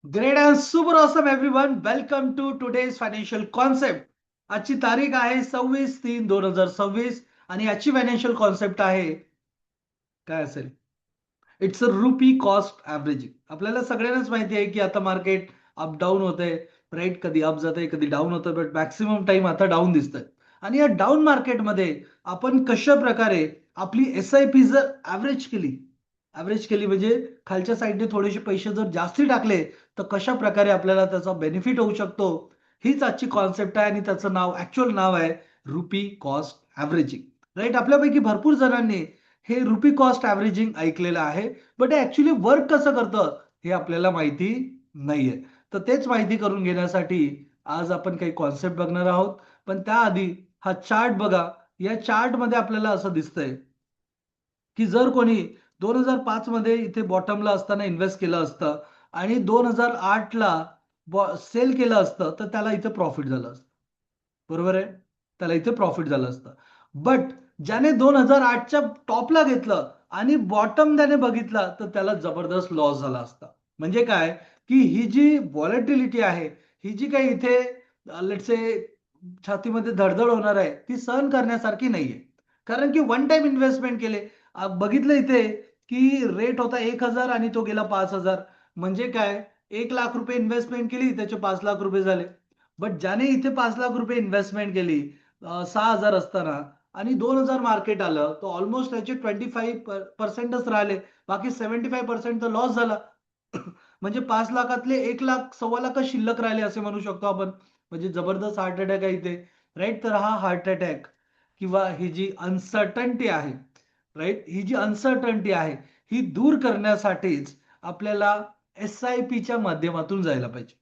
Great and super awesome everyone. Welcome to today's financial concept. आजची तारीख आहे 26/3/2026 आणि आजची फायनान्शियल कॉन्सेप्ट आहे काय असेल? It's a rupee cost averaging. आपल्याला सगळ्यांनाच माहिती आहे की आता मार्केट अप डाऊन होतंय. राईट, कधी अप जातंय कधी डाऊन होतंय, बट मॅक्सिमम टाइम आता डाऊन दिसतंय. आणि या डाऊन मार्केटमध्ये आपण कशा प्रकारे आपली एस आय पी जर ॲव्हरेज केली म्हणजे खालच्या साईडने थोडेसे पैसे जर जास्ती टाकले तर कशा प्रकारे आपल्याला त्याचा बेनिफिट होऊ शकतो, हीच आजची कॉन्सेप्ट आहे. आणि त्याचं नाव, ऍक्च्युअल नाव आहे रुपी कॉस्ट ॲव्हरेजिंग. राईट, आपल्यापैकी भरपूर जणांनी हे रुपी कॉस्ट ॲव्हरेजिंग ऐकलेलं आहे, बट ऍक्च्युली वर्क कसं करतं हे आपल्याला माहिती नाहीये. तर तेच माहिती करून घेण्यासाठी आज आपण काही कॉन्सेप्ट बघणार आहोत. पण त्याआधी हा चार्ट बघा. या चार्ट मध्ये आपल्याला असं दिसतंय की जर कोणी 2005 मध्ये इथे बॉटमला असताना इन्व्हेस्ट केलं असतं आणि 2008 ला सेल केलं असतं तर त्याला इथे प्रॉफिट झालं असतं. बरोबर आहे, त्याला इथे प्रॉफिट झालं असतं. बट ज्याने 2008च्या टॉपला घेतलं आणि बॉटम त्याने बघितला तर त्याला जबरदस्त लॉस झाला असता. म्हणजे काय, की ही जी व्हॉलेटिलिटी आहे, ही जी काही इथे लेट्स से छातीमध्ये धडधड होणार आहे, ती सहन करण्यासारखी नाहीये. कारण की वन टाइम इन्व्हेस्टमेंट केले. बघितलं इथे की रेट होता 1,000 आणि तो गेला 5,000. म्हणजे काय, 1,00,000 रुपये इन्व्हेस्टमेंट केली, त्याचे 5,00,000 रुपये झाले. बट ज्याने इथे 5,00,000 रुपये इन्व्हेस्टमेंट केली 6,000 असताना आणि 2,000 मार्केट आलं, तर ऑलमोस्ट त्याचे 25% राहिले. बाकी 75% तर लॉस झाला. म्हणजे 5,00,000तले 1,00,000 1,25,00,000 शिल्लक राहिले असे म्हणू शकतो आपण. म्हणजे जबरदस्त हार्ट अटॅक आहे इथे. राईट, तर हा हार्ट अटॅक किंवा ही जी अनसर्टन्टी आहे, राईट, ही जी अनसर्टन्टी आहे ही दूर करण्यासाठीच आपल्याला एस आय पीच्या माध्यमातून जायला पाहिजे.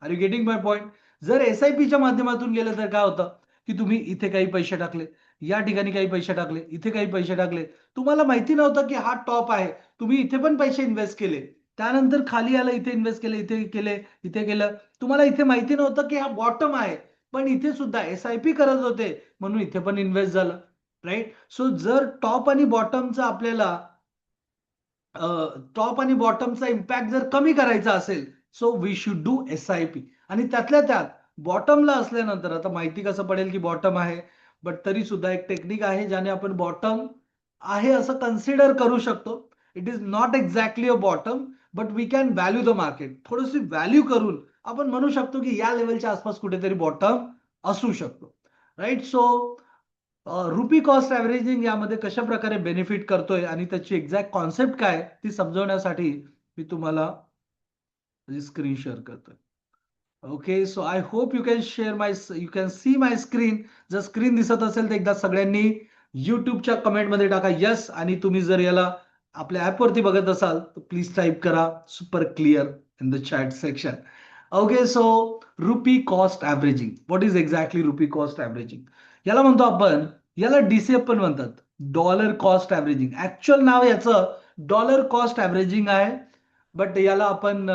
Are you getting my point? जर एस आय पीच्या माध्यमातून गेलं तर काय होतं, की तुम्ही इथे काही पैसे टाकले, या ठिकाणी काही पैसे टाकले, इथे काही पैसे टाकले. तुम्हाला माहिती नव्हतं की हा टॉप आहे. तुम्ही इथे पण पैसे इन्व्हेस्ट केले. त्यानंतर खाली आलं, इथे इन्व्हेस्ट केले, इथे केले, इथे केलं. तुम्हाला इथे माहिती नव्हतं की हा बॉटम आहे. पण इथे सुद्धा एस आय पी करत होते म्हणून इथे पण इन्व्हेस्ट झालं. राईट, सो जर टॉप आणि बॉटमचा आपल्याला टॉप आणि बॉटमचा इम्पॅक्ट जर कमी करायचा असेल, so we should do S I P. आणि त्यातल्या त्यात बॉटमला असल्यानंतर आता माहिती कसं पडेल की बॉटम आहे, बट तरी सुद्धा एक टेक्निक आहे ज्याने आपण बॉटम आहे असं कन्सिडर करू शकतो. It is not exactly a bottom, but we can value the market. थोडीशी व्हॅल्यू करून आपण म्हणू शकतो की या लेवलच्या आसपास कुठेतरी बॉटम असू शकतो. Right, so rupee cost averaging यामध्ये कशा प्रकारे बेनिफिट करतोय आणि त्याची एक्झॅक्ट कॉन्सेप्ट काय ती समजवण्यासाठी मी तुम्हाला स्क्रीन शेअर करतोय. Okay, so I hope you can share my, you can see my screen. जर स्क्रीन दिसत असेल तर एकदा सगळ्यांनी युट्यूबच्या कमेंटमध्ये टाका यस. आणि तुम्ही जर याला आपल्या ऍपवरती बघत असाल तर प्लीज टाईप करा super clear in the chat section. Okay, so rupee cost averaging, what is exactly rupee cost averaging? याला म्हणतो आपण, याला डीसीएफ पण म्हणतात, डॉलर कॉस्ट ॲव्हरेजिंग. ऍक्च्युअल नाव याचं डॉलर कॉस्ट ॲव्हरेजिंग आहे. बट याला आपण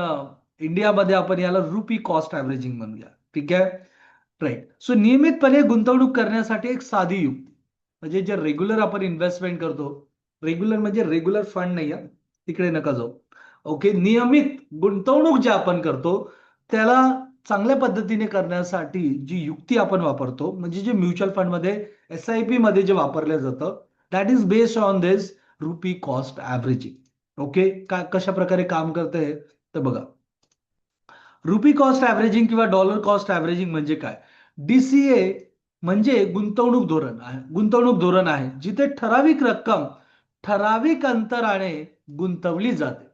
इंडियामध्ये आपण याला रुपी कॉस्ट ॲव्हरेजिंग म्हणूया. ठीक आहे, राईट. सो नियमितपणे गुंतवणूक करण्यासाठी एक साधी युक्ती, म्हणजे जे रेग्युलर आपण इन्व्हेस्टमेंट करतो, रेग्युलर म्हणजे रेग्युलर फंड नाही आहे, तिकडे नका जाऊ. ओके, नियमित गुंतवणूक जे आपण करतो त्याला चांगल्या पद्धतीने करण्यासाठी जी युक्ती आपण वापरतो, म्हणजे जे म्युच्युअल फंडमध्ये एस आय पी मध्ये जे वापरलं जातं, that is based on this rupee cost averaging. Okay, कशा प्रकारे काम करते तर बघा. रुपी कॉस्ट ॲव्हरेजिंग किंवा डॉलर कॉस्ट ॲव्हरेजिंग म्हणजे काय? डीसीए म्हणजे गुंतवणूक धोरण आहे जिथे ठराविक रक्कम ठराविक अंतराने गुंतवली जाते.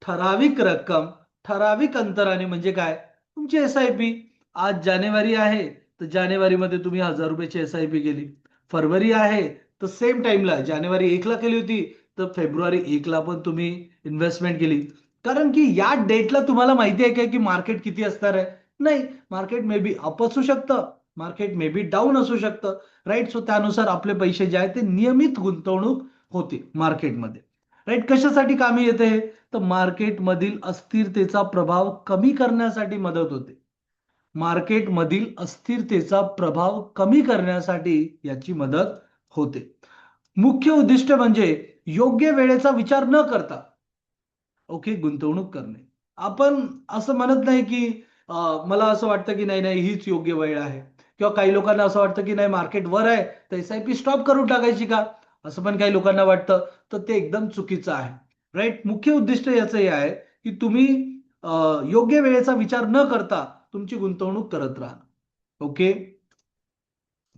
ठराविक रक्कम ठराविक अंतराने म्हणजे काय? तुमची एस आय पी. आज जानेवारी आहे तर जानेवारीमध्ये तुम्ही 1,000 रुपयाची एस आय पी केली. फरवरी आहे तर सेम टाइमला जानेवारी 1 ला केली होती, तर फेब्रुवारी 1 ला पण तुम्ही इन्व्हेस्टमेंट केली. कारण की या डेटला तुम्हाला माहिती आहे काय की मार्केट किती असणार आहे? नाही, मार्केट मे बी अप असू शकतं, मार्केट मे बी डाऊन असू शकतं. राईट, सो त्यानुसार आपले पैसे जे आहेत ते नियमित गुंतवणूक होते मार्केटमध्ये. राईट, कशासाठी कामी येते हे? तर मार्केटमधील अस्थिरतेचा प्रभाव कमी करण्यासाठी मदत होते. मार्केटमधील अस्थिरतेचा प्रभाव कमी करण्यासाठी याची मदत होते. मुख्य उद्दिष्ट म्हणजे योग्य वेळेचा विचार न करता ओके गुंतवणूक करणे. आपण असं म्हणत नाही की मला असं वाटतं की नाही नाही हीच योग्य वेळ आहे, किंवा काही लोकांना असं वाटतं की नाही मार्केट वर आहे तर एसआयपी स्टॉप करून टाकायची का, असं पण काही लोकांना वाटतं. तर ते एकदम चुकीचं आहे. राईट. मुख्य उद्दिष्ट याचं हे आहे की तुम्ही योग्य वेळेचा विचार न करता तुमची गुंतवणूक करत राहा. ओके.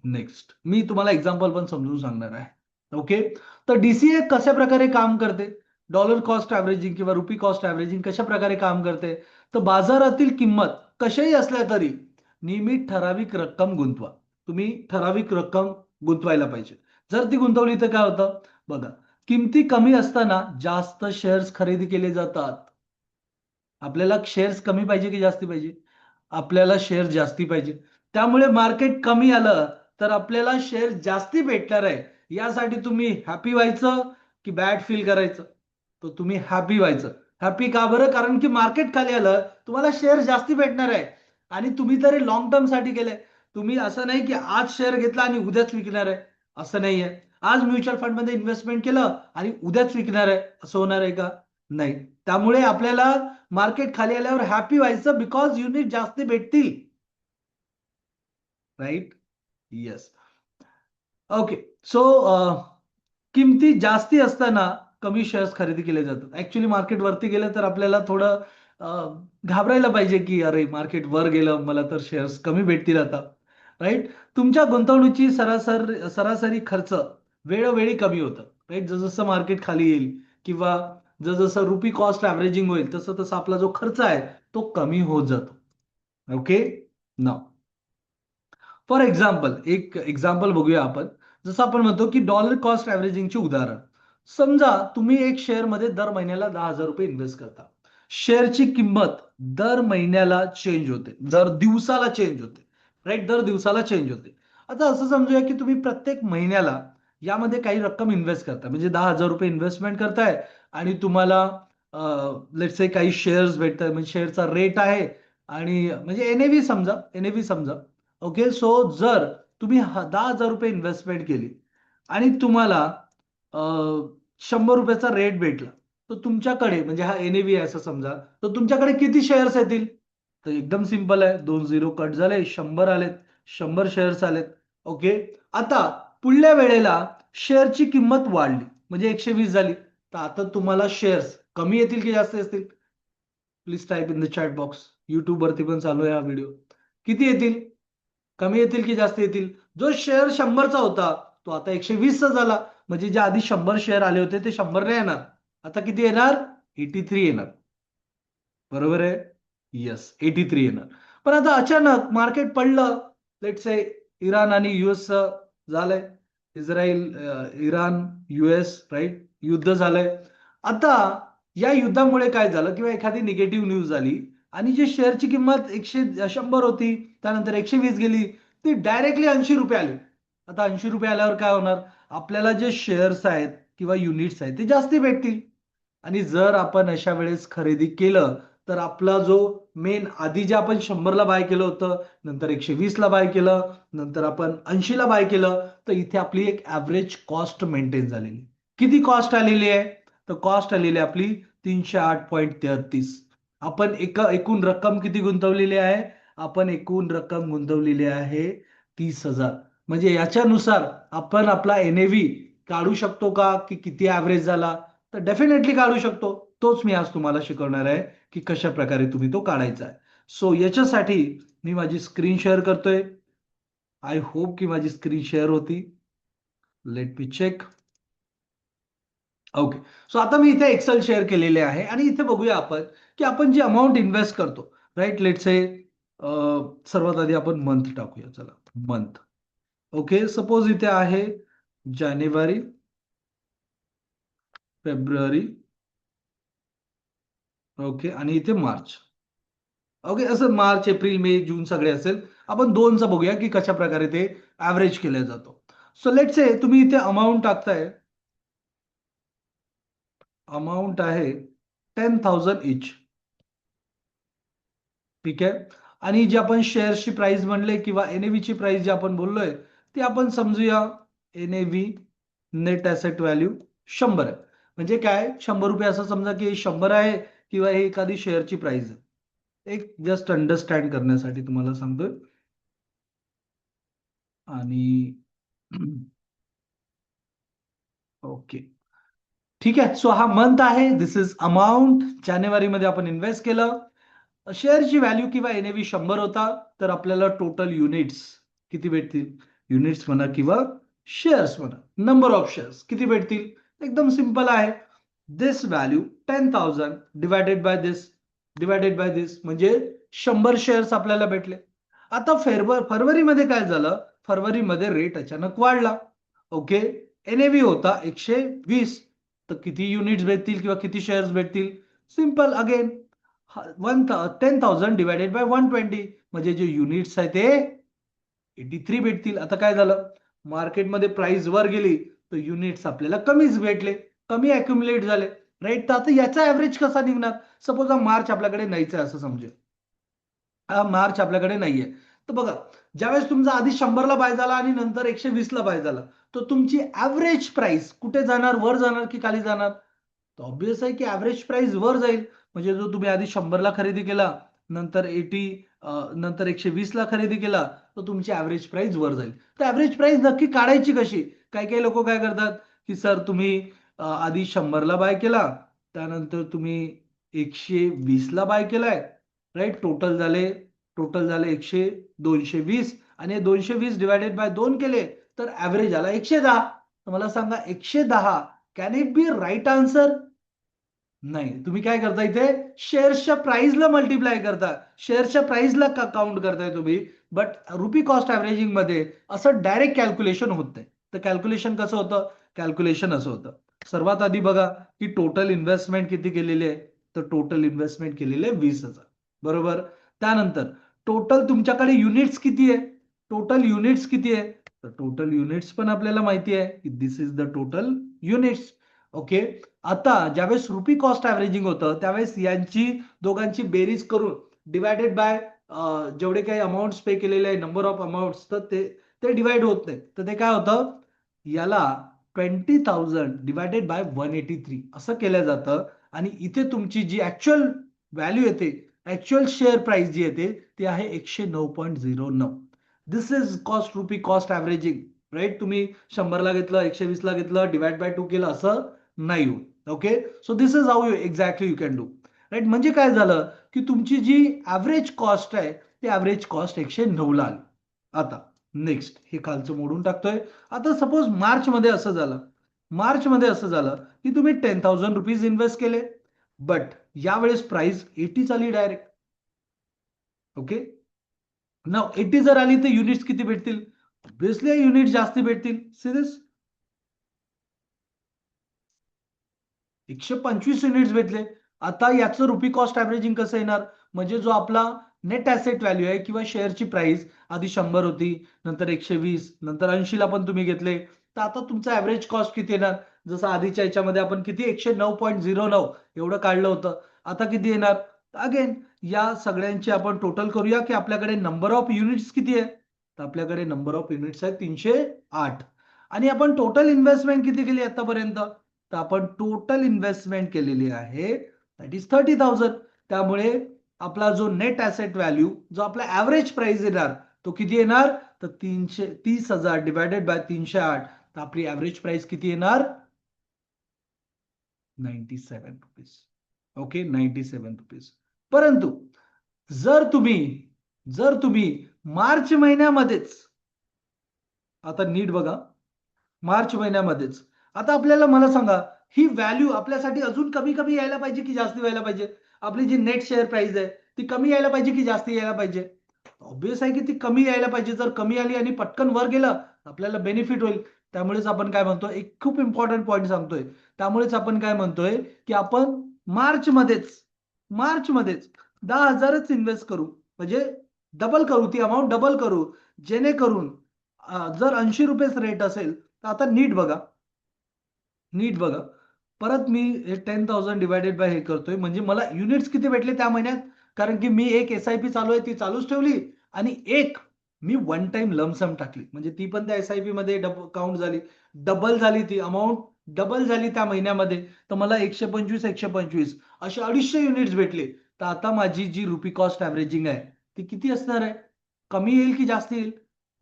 नेक्स्ट मी तुम्हाला एक्झाम्पल पण समजून सांगणार आहे. ओके. तर डीसीए कशा प्रकारे काम करते, डॉलर कॉस्ट ॲव्हरेजिंग किंवा रुपी कॉस्ट ॲव्हरेजिंग कशा प्रकारे काम करते, तर बाजारातील किंमत कशाही असल्या तरी नियमित ठराविक रक्कम गुंतवा. तुम्ही ठराविक रक्कम गुंतवायला पाहिजे. जर ती गुंतवली तर काय होतं बघा, किमती कमी असताना जास्त शेअर्स खरेदी केले जातात. आपल्याला शेअर्स कमी पाहिजे की जास्ती पाहिजे, आपल्याला शेअर जास्ती पाहिजे. त्यामुळे मार्केट कमी आलं तर आपल्याला शेअर जास्ती भेटणार आहे. यासाठी तुम्ही हॅपी व्हायचं की बॅड फील करायचं, तर तुम्ही हॅपी व्हायचं. हॅपी का बरं, कारण की मार्केट खाली आलं तुम्हाला शेअर जास्ती भेटणार आहे. आणि तुम्ही तरी लॉंग टर्म साठी केलंय. तुम्ही असं नाही की आज शेअर घेतला आणि उद्याच विकणार आहे, असं नाहीये. आज म्युच्युअल फंड मध्ये इन्व्हेस्टमेंट केलं आणि उद्याच विकणार आहे, असं होणार आहे का? नाही. त्यामुळे आपल्याला मार्केट खाली आल्यावर हॅपी व्हायचं, बिकॉज युनिट जास्त भेटतील. राईट. येस. ओके. सो किमती जास्ती असताना कमी शेअर्स खरेदी केले जातात. ऍक्च्युली मार्केट वरती गेलं तर आपल्याला थोडं घाबरायला पाहिजे की अरे मार्केट वर गेलं मला तर शेअर्स कमी भेटतील आता. राईट. तुमच्या गुंतवणुकीची सरासरी खर्च वेळोवेळी कमी होतं. राईट. जसं मार्केट खाली येईल किंवा जसं रुपी कॉस्ट ॲव्हरेजिंग होईल तसं तसं आपला जो खर्च आहे तो कमी होत जातो. ओके. नाव फॉर एक्झाम्पल एक एक्झाम्पल बघूया आपण. जसं आपण म्हणतो की डॉलर कॉस्ट ॲव्हरेजिंगचे उदाहरण. समजा तुम्ही एक शेअर मध्ये दर महिन्याला 10,000 रुपये इन्व्हेस्ट करता. शेअरची किंमत दर महिन्याला चेंज होते, दर दिवसाला चेंज होते. राईट. दर दिवसाला चेंज होते. आता असं समजूया की तुम्ही प्रत्येक महिन्याला यामध्ये काही रक्कम इन्व्हेस्ट करता, म्हणजे 10,000 रुपये इन्व्हेस्टमेंट करताय आणि तुम्हाला लेट्स से काही शेअर्स भेटतात, म्हणजे शेअरचा रेट आहे आणि म्हणजे एनएव्ही समजा. ओके. सो जर तुम्ही 10,000 रुपये इन्व्हेस्टमेंट केली आणि तुम्हाला 100 रुपयाचा रेट भेटला, तर तुमच्याकडे म्हणजे हा एनएव्ही आहे असं समजा, तर तुमच्याकडे किती शेअर्स येतील? तर एकदम सिंपल आहे, 2 झिरो कट झाले, 100 आलेत, 100 शेअर्स आलेत. ओके. आता पुढल्या वेळेला शेअरची किंमत वाढली म्हणजे 120 झाली, तर आता तुम्हाला शेअर्स कमी येतील की जास्त असतील? Please type in the chat box. YouTube वरती पण चालू आहे हा व्हिडिओ. किती येतील? कमी येतील की जास्त येतील? जो शेअर 100चा होता तो आता 120चा झाला, म्हणजे जे आधी 100 शेअर आले होते ते 100 नाही येणार, आता किती येणार? 83 येणार. बरोबर आहे. येस, 83 येणार. पण आता अचानक मार्केट पडलं. लेट से इराण आणि युएस झालंय, इस्रायल इराण युएस राईट युद्ध झालंय. आता या युद्धामुळे काय झालं, किंवा एखादी निगेटिव्ह न्यूज झाली आणि जी शेअरची किंमत 100 होती त्यानंतर 120 गेली, ती डायरेक्टली 80 रुपये आली. आता 80 रुपये आल्यावर काय होणार? आपल्याला जे शेअर्स आहेत किंवा युनिट्स आहेत ते जास्ती भेटतील. आणि जर आपण अशा वेळेस खरेदी केलं तर आपला जो मेन आधी जे आपण 100ला बाय केलं होतं, नंतर 120ला बाय केलं, नंतर आपण 80ला बाय केलं, तर इथे आपली एक ऍव्हरेज कॉस्ट मेंटेन झालेली. किती कॉस्ट आलेली आहे? तर कॉस्ट आलेली आहे आपली 308.33. आपण एकूण रक्कम किती गुंतवलेली आहे? आपण एकूण रक्कम गुंतवलेली आहे 30,000. म्हणजे याच्यानुसार आपण आपला एनएव्ही काढू शकतो का, की किती ऍव्हरेज झाला? तर डेफिनेटली काढू शकतो. तोच मी आज तुम्हाला शिकवणार आहे की कशा प्रकारे तुम्ही तो काढायचा आहे. सो याच्यासाठी मी माझी स्क्रीन शेअर करतोय. आय होप की माझी स्क्रीन शेअर होती. Let me check. Okay. So आता मी इथे एक्सेल शेअर केलेले आहे आणि इथे बघूया आपण की आपण जी अमाऊंट इन्व्हेस्ट करतो. राईट. लेट से सर्वात आधी आपण मंथ टाकूया. चला, मंथ. ओके. सपोज इथे आहे जानेवारी, फेब्रुवारी. ओके. आणि इथे मार्च. ओके. असं मार्च, एप्रिल, मे, जून सगळे असेल. आपण दोनचा बघूया की कशा प्रकारे ते ऍव्हरेज केला जातो. सो लेट से तुम्ही इथे अमाऊंट टाकताय. अमाऊंट आहे 10,000 इच. ठीक आहे. आणि जी आपण शेअर्सची प्राइस म्हणले किंवा एनएव्ही ची प्राइस जी आपण बोललोय ती आपण समजूया एनएव्ही नेट ॲसेट व्हॅल्यू 100 आहे. म्हणजे काय, 100 रुपये असं समजा की 100 आहे किंवा ही एखादी शेअरची प्राइस आहे. एक जस्ट अंडरस्टँड करण्यासाठी तुम्हाला सांगतोय. आणि ओके, ठीक आहे. सो हा मंथ आहे, दिस इज अमाऊंट. जानेवारीमध्ये आपण इन्व्हेस्ट केलं. शेअरची व्हॅल्यू किंवा एनएव्ही 100 होता, तर आपल्याला टोटल युनिट्स किती भेटतील? युनिट्स म्हणा किंवा शेअर्स म्हणा, नंबर ऑफ शेअर्स किती भेटतील? एकदम सिंपल आहे. दिस व्हॅल्यू 10,000 डिवायडेड बाय दिस म्हणजे 100 शेअर्स आपल्याला भेटले. आता फरवरीमध्ये काय झालं? फरवरीमध्ये रेट अचानक वाढला. ओके, एनएव्ही होता 120, तर किती युनिट्स भेटतील किंवा किती शेअर्स भेटतील? सिंपल अगेन, 10,000 डिवायडेड बाय 120 म्हणजे जे युनिट्स आहे ते 83 भेटतील. आता काय झालं? मार्केटमध्ये प्राइस वर गेली तर युनिट्स आपल्याला कमीच भेटले, कमी अक्युमुलेट झाले, राईट? तर आता याचा ऍव्हरेज कसा निघणार? सपोज हा मार्च आपल्याकडे नाहीच आहे असं समजूया. हा मार्च आपल्याकडे नाहीये, तर बघा, ज्यावेळेस तुमचा आधी 100 ला बाय झाला आणि नंतर 120 ला बाय झाला, तर तुमची ऍव्हरेज प्राइस कुठे जाणार? वर जाणार की खाली जाणार? तर ऑब्विस आहे की ऍव्हरेज प्राइस वर जाईल. म्हणजे जो तुम्ही आधी 100 ला खरेदी केला, नंतर 80, नंतर 120 ला खरेदी केला, तर तुमची ऍव्हरेज प्राइस वर जाईल. तर ऍव्हरेज प्राइस नक्की काढायची कशी? काही काही लोक काय करतात की सर तुम्ही आधी 100 ला बाय केला, त्यानंतर तुम्ही 120 ला बाय केलाय, राईट? टोटल झाले 220, आणि 220 डिवायडेड बाय 2 केले तर ऍव्हरेज आला 110. तर मला सांगा, 110 can it be right answer? नाही. तुम्ही काय करता इथे? शेअर्सच्या प्राइसला मल्टिप्लाय करता, शेअर्सच्या प्राइसला काउंट करताय तुम्ही. बट रुपी कॉस्ट ऍव्हरेजिंग मध्ये असं डायरेक्ट कॅल्क्युलेशन होत नाही. तर कॅल्क्युलेशन कसं होतं? कॅल्क्युलेशन असं होतं. सर्वात आधी बघा की टोटल इन्व्हेस्टमेंट किती केलेली आहे, तर टोटल इन्व्हेस्टमेंट केलेली आहे 20,000, बरोबर? त्यानंतर टोटल तुमच्याकडे युनिट्स किती आहे? टोटल युनिट्स किती आहे? तर टोटल युनिट्स पण आपल्याला माहिती आहे की this is the total units. Okay, आता ज्यावेळेस रुपी कॉस्ट ऍव्हरेजिंग होतं त्यावेळेस यांची दोघांची बेरीज करून डिवायडेड बाय जेवढे काही अमाऊंट पे केलेले आहे, नंबर ऑफ अमाऊंट, तर ते ते डिवाइड होत नाही. तर ते काय होतं? याला 20,000 डिवायडेड बाय 183 असं केलं जातं. आणि इथे तुमची जी ऍक्च्युअल व्हॅल्यू येते, ऍक्च्युअल शेअर प्राइस जी येते, ती आहे 109.09. This is cost, rupee cost averaging, right? तुम्ही 100 ला घेतलं, 120 ला घेतलं, डिवाइड बाय 2 केलं, असं नाही होत. Okay, so this is how exactly you can do, right? म्हणजे काय झालं की तुमची जी ऍव्हरेज कॉस्ट आहे ती ऍव्हरेज कॉस्ट 109 ला आली. आता नेक्स्ट हे खालचं मोडून टाकतोय. आता सपोज मार्च मध्ये असं झालं की तुम्ही 10,000 रुपीज इन्व्हेस्ट केले, बट यावेळेस प्राइस 80 आली डायरेक्ट. ओके, ना 80 जर आली तर युनिट्स किती भेटतील? ऑब्विसली युनिट जास्ती भेटतील. सिरियस, 125 युनिट्स भेटले. आता याचं रुपी कॉस्ट ऍव्हरेजिंग कसं येणार? म्हणजे जो आपला नेट ऍसेट व्हॅल्यू आहे किंवा शेअरची प्राइस आधी 100 होती, नंतर 120, नंतर 80 ला पण तुम्ही घेतले, तर आता तुमचा ऍव्हरेज कॉस्ट किती येणार? जसं आधीच्या याच्यामध्ये आपण किती 109.09 एवढं काढलं होतं, आता किती येणार? अगेन या सगळ्यांची आपण टोटल करूया की आपल्याकडे नंबर ऑफ युनिट्स किती आहे. तर आपल्याकडे नंबर ऑफ युनिट्स आहे 308. आणि आपण टोटल इन्व्हेस्टमेंट किती केली आतापर्यंत? तर आपण टोटल इन्व्हेस्टमेंट केलेली आहे दॅट इज 30,000. त्यामुळे आपला जो नेट ऍसेट व्हॅल्यू, जो आपला ऍव्हरेज प्राइस येणार, तो किती येणार? तर 330,000 डिवायडेड बाय 308, तर आपली ऍव्हरेज प्राइस किती येणार? 97 रुपीज. Okay, 97 rupees. परंतु जर तुम्ही मार्च महिन्यामध्येच, आता नीट बघा, मार्च महिन्यामध्येच, आता आपल्याला मला सांगा, ही व्हॅल्यू आपल्यासाठी अजून कमी कमी यायला पाहिजे की जास्त व्हायला पाहिजे? आपली जी नेट शेअर प्राइस आहे ती कमी यायला पाहिजे की जास्त यायला पाहिजे? ऑब्विस आहे की ती कमी यायला पाहिजे. जर कमी आली आणि पटकन वर गेलं आपल्याला बेनिफिट होईल. त्यामुळेच आपण काय म्हणतोय, एक खूप इम्पॉर्टंट पॉईंट सांगतोय, त्यामुळेच आपण काय म्हणतोय की आपण मार्च मध्येच 10,000च इन्व्हेस्ट करू, म्हणजे डबल करू, ती अमाऊंट डबल करू, जेणेकरून जर 80 रुपये रेट असेल तर आता नीट बघा, परत मी 10,000 डिवायडेड बाय हे करतोय, म्हणजे मला युनिट्स किती भेटले त्या महिन्यात? कारण की मी एक एसआयपी चालू आहे ती चालूच ठेवली, आणि एक मी वन टाइम लमसम टाकली, म्हणजे ती पण त्या एसआयपी मध्ये काउंट झाली, डबल झाली ती अमाऊंट. डबल झाली त्या महिन्यामध्ये, तर मला 125 125 असे 250 युनिट्स भेटले. तर आता माझी जी रुपी कॉस्ट ॲव्हरेजिंग आहे ती किती असणार आहे? कमी येईल की जास्त येईल?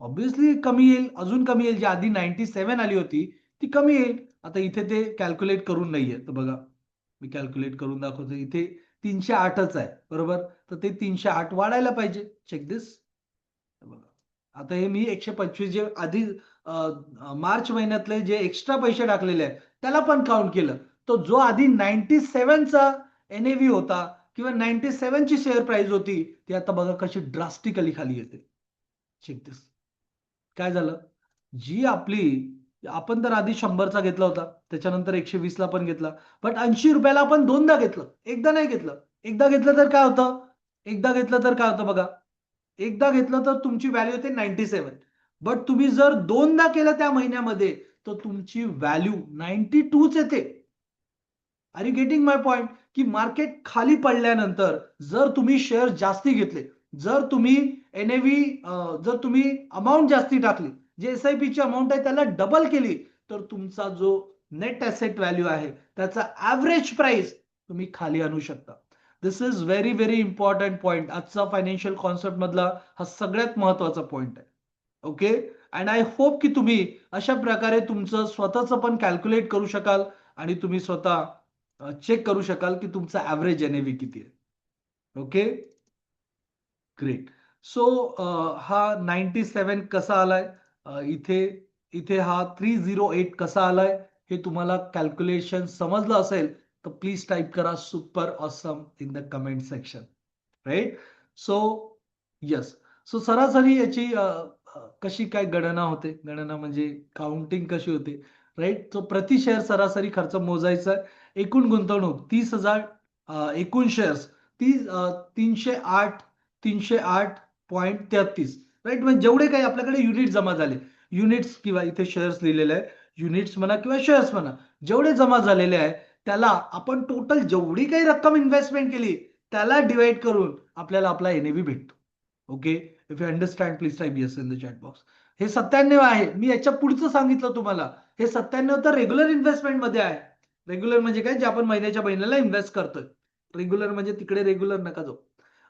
ऑब्व्हियसली कमी येईल, अजून कमी येईल. जी आधी 97 आली होती ती कमी येईल. आता इथे ते कॅल्क्युलेट करून नाहीये, तर बघा मी कॅल्क्युलेट करून दाखवतो. इथे 308च आहे बरोबर, तर ते 308 वाढायला पाहिजे. चेक दिस. आता हे मी 125 जे आधी मार्च महिन्यातले जे एक्स्ट्रा पैसे टाकलेले आहेत त्याला पण काउंट केलं. तो जो आधी 97 चा एनएव्ही होता किंवा 97 ची शेअर प्राइस होती, ती आता बघा कशी ड्रास्टिकली खाली येते. चेक दिस. काय झालं? जी आपली, आपण तर आधी 100चा घेतला होता, त्याच्यानंतर 120 ला पण घेतला, बट 80 रुपयाला आपण दोनदा घेतलं, एकदा नाही घेतलं. एकदा घेतलं तर काय होतं? एकदा घेतलं तर काय होतं बघा. एकदा घेतलं तर तुमची व्हॅल्यू येते 97, बट तुम्ही जर दोनदा केलं त्या महिन्यामध्ये तर तुमची व्हॅल्यू 92च येते. Are you getting my point? की मार्केट खाली पडल्यानंतर जर तुम्ही शेअर जास्ती घेतले, जर तुम्ही एनएव्ही, जर तुम्ही अमाऊंट जास्ती टाकली, जे एसआयपी ची अमाऊंट आहे त्याला डबल केली, तर तुमचा जो नेट ॲसेट व्हॅल्यू आहे त्याचा ॲव्हरेज प्राइस तुम्ही खाली आणू शकता. This is very very important point. आजचा फायनान्शियल कॉन्सेप्ट मधला हा सगळ्यात महत्वाचा पॉइंट आहे. ओके. अँड आय होप की तुम्ही अशा प्रकारे तुमचं स्वतःचं पण कॅल्क्युलेट करू शकाल आणि तुम्ही स्वतः चेक करू शकाल की तुमचा ॲव्हरेज एनएव्ही किती आहे. Okay, great. सो हा 97 कसा आलाय? इथे इथे हा 308 कसा आलाय? हे तुम्हाला कॅल्क्युलेशन समजलं असेल तर प्लीज टाईप करा super awesome in the comment section. Right? So yes. So सरासरी याची कशी काय गणना होते? गणना म्हणजे काउंटिंग कशी होते? राईट? तो प्रति शेअर सरासरी खर्च मोजायचा आहे. एकूण गुंतवणूक 30,000, एकूण शेअर्स 308 308.33. राईट? म्हणजे जेवढे काही आपल्याकडे युनिट जमा झाले, युनिट्स किंवा इथे शेअर्स लिहिलेले आहे, युनिट्स म्हणा किंवा शेअर्स म्हणा, जेवढे जमा झालेले आहे त्याला आपण टोटल जेवढी काही रक्कम इन्व्हेस्टमेंट केली त्याला डिवाइड करून आपल्याला आपला एनएव्ही भेटतो. Okay, if you understand please type yes in the chat box. हे 97 आहे. मी याच्या पुढचं सांगितलं तुम्हाला. हे 97 तर रेग्युलर इन्व्हेस्टमेंट मध्ये आहे. रेग्युलर म्हणजे काय? जे आपण महिन्याच्या महिन्याला इन्व्हेस्ट करतोय. रेग्युलर म्हणजे तिकडे रेग्युलर नका जाऊ.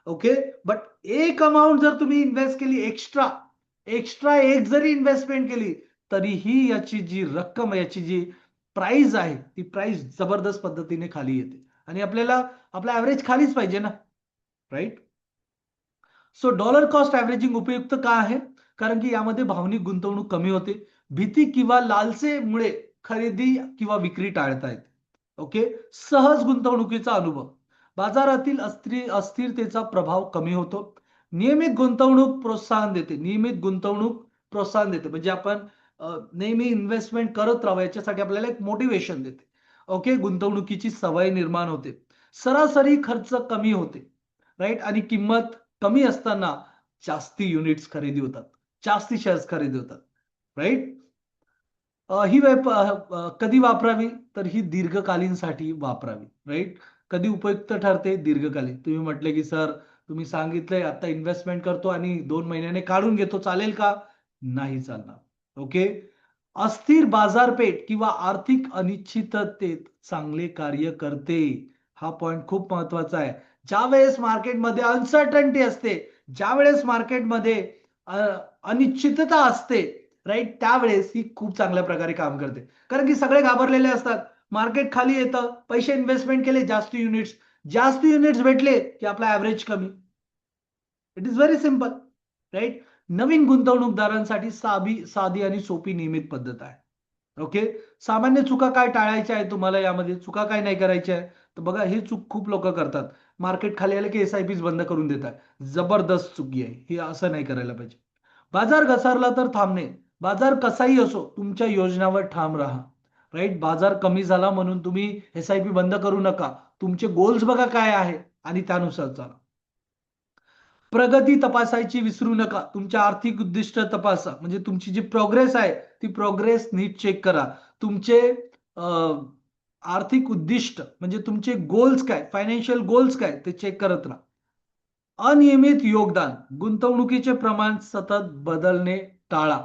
ओके, बट एक अमाऊंट जर तुम्ही इन्व्हेस्ट केली एक्स्ट्रा, एक्स्ट्रा एक जरी इन्व्हेस्टमेंट केली तरीही याची जी रक्कम, याची जी प्राइस आहे ती प्राइस जबरदस्त पद्धतीने खाली येते आणि आपल्याला आपला ऍव्हरेज खालीच पाहिजे ना. Right? So dollar cost averaging उपयुक्त का आहे? कारण की यामध्ये भावनिक गुंतवणूक कमी होते. भीती किंवा लालसेमुळे खरेदी किंवा विक्री टाळता येते. ओके. सहज गुंतवणुकीचा अनुभव. बाजारातील अस्थिरतेचा प्रभाव कमी होतो. नियमित गुंतवणूक प्रोत्साहन देते. नियमित गुंतवणूक प्रोत्साहन देते. म्हणजे आपण नेहमी इन्व्हेस्टमेंट करत राहावं याच्यासाठी आपल्याला एक मोटिवेशन देते. ओके. गुंतवणुकीची सवय निर्माण होते. सरासरी खर्च कमी होते. राईट? आणि किंमत कमी असताना जास्ती युनिट्स खरेदी होतात. जास्ती शेअर्स खरेदी होतात. राईट? ही कधी वापरावी? तर ही दीर्घकालीनसाठी वापरावी. राईट? कधी उपयुक्त ठरते? दीर्घकालीन. तुम्ही म्हटले की सर तुम्ही सांगितलंय आता इन्व्हेस्टमेंट करतो आणि 2 महिन्याने काढून घेतो, चालेल का? नाही चालणार. ओके. अस्थिर बाजारपेठ किंवा आर्थिक अनिश्चिततेत चांगले कार्य करते. हा पॉइंट खूप महत्वाचा आहे. ज्यावेळेस मार्केटमध्ये अनसर्टन्टी असते, ज्यावेळेस मार्केटमध्ये अनिश्चितता असते, राईट, त्यावेळेस ही खूप चांगल्या प्रकारे काम करते. कारण की सगळे घाबरलेले असतात. मार्केट खाली येतं, पैसे इन्व्हेस्टमेंट केले, जास्त युनिट्स भेटले की आपला ॲव्हरेज कमी. It is very simple. Right? नवीन गुंतवणूकदारांसाठी साधी आणि सोपी नियमित पद्धत आहे. ओके. सामान्य चुका काय टाळायच्या आहेत तुम्हाला यामध्ये? चुका काय नाही करायच्या आहे? तर बघा, ही चूक खूप लोक करतात. मार्केट खाली आलं की एसआयपीज बंद करून देतात. जबरदस्त चुकी आहे ही, असं नाही करायला पाहिजे. बाजार घसरला तर थांबणे. बाजार कसाही असो, तुमच्या योजनावर ठाम राहा. राईट? बाजार कमी झाला म्हणून तुम्ही एसआयपी बंद करू नका. तुमचे गोल्स बघा काय आहे आणि त्यानुसार चाला. प्रगती तपासायची विसरू नका. तुमच्या आर्थिक उद्दिष्ट तपासा. म्हणजे तुमची जी प्रोग्रेस आहे ती प्रोग्रेस नीट चेक करा. तुमचे आर्थिक उद्दिष्ट म्हणजे तुमचे गोल्स काय, फायनान्शियल गोल्स काय ते चेक करत राहा. अनियमित योगदान. गुंतवणुकीचे प्रमाण सतत बदलणे टाळा.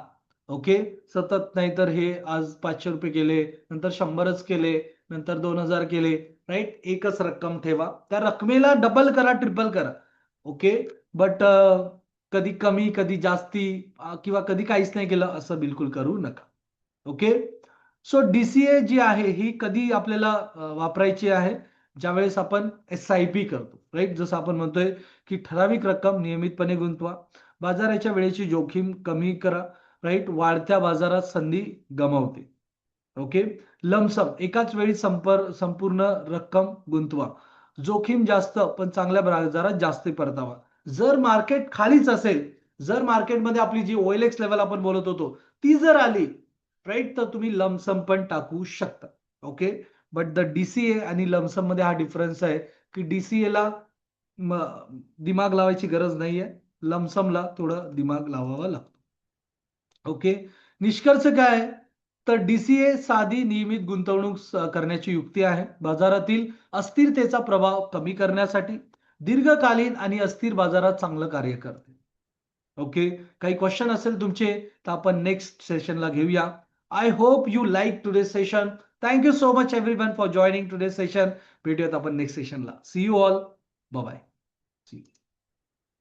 ओके. सतत नाहीतर हे आज 500 रुपये केले, नंतर 100च केले, नंतर 2000 केले, राईट. एकच रक्कम ठेवा, त्या रकमेला डबल करा, ट्रिपल करा. ओके. बट कधी कमी कधी जास्ती किंवा कधी काहीच नाही केलं असं बिलकुल करू नका. ओके. सो डीसीए जी आहे ही कधी आपल्याला वापरायची आहे, ज्यावेळेस आपण SIP करतो, राईट. जसं आपण म्हणतोय की ठराविक रक्कम नियमितपणे गुंतवा, बाजाराच्या वेळेची जोखीम कमी करा, राईट. वाढत्या बाजारात संधी गमावते. ओके. लमसम एकाच वेळी संपूर्ण रक्कम गुंतवा, जोखीम जास्त पण चांगल्या बाजारात जास्त परतावा. जर मार्केट खालीच असेल, जर मार्केटमध्ये आपली जी OLX लेवल आपण बोलत होतो ती जर आली, राईट, तर तुम्ही लमसम पण टाकू शकता. ओके. बट द DCA आणि लमसम मध्ये हा डिफरन्स आहे की DCA ला दिमाग लावायची गरज नाहीये, लमसमला थोडं दिमाग लावावा लागतो. ओके. निष्कर्ष काय आहे? तर DCA साधी नियमित गुंतवणूक करण्याची युक्ती आहे, बाजारातील अस्थिरतेचा प्रभाव कमी करण्यासाठी. दीर्घकालीन आणि अस्थिर बाजारात चांगलं कार्य करते. ओके. काही क्वेश्चन असेल तुमचे तर आपण नेक्स्ट सेशनला घेऊया. I hope you like today session. Thank you so much everyone for joining today session. भेटूयात आपण नेक्स्ट सेशनला. See you all. Bye. C.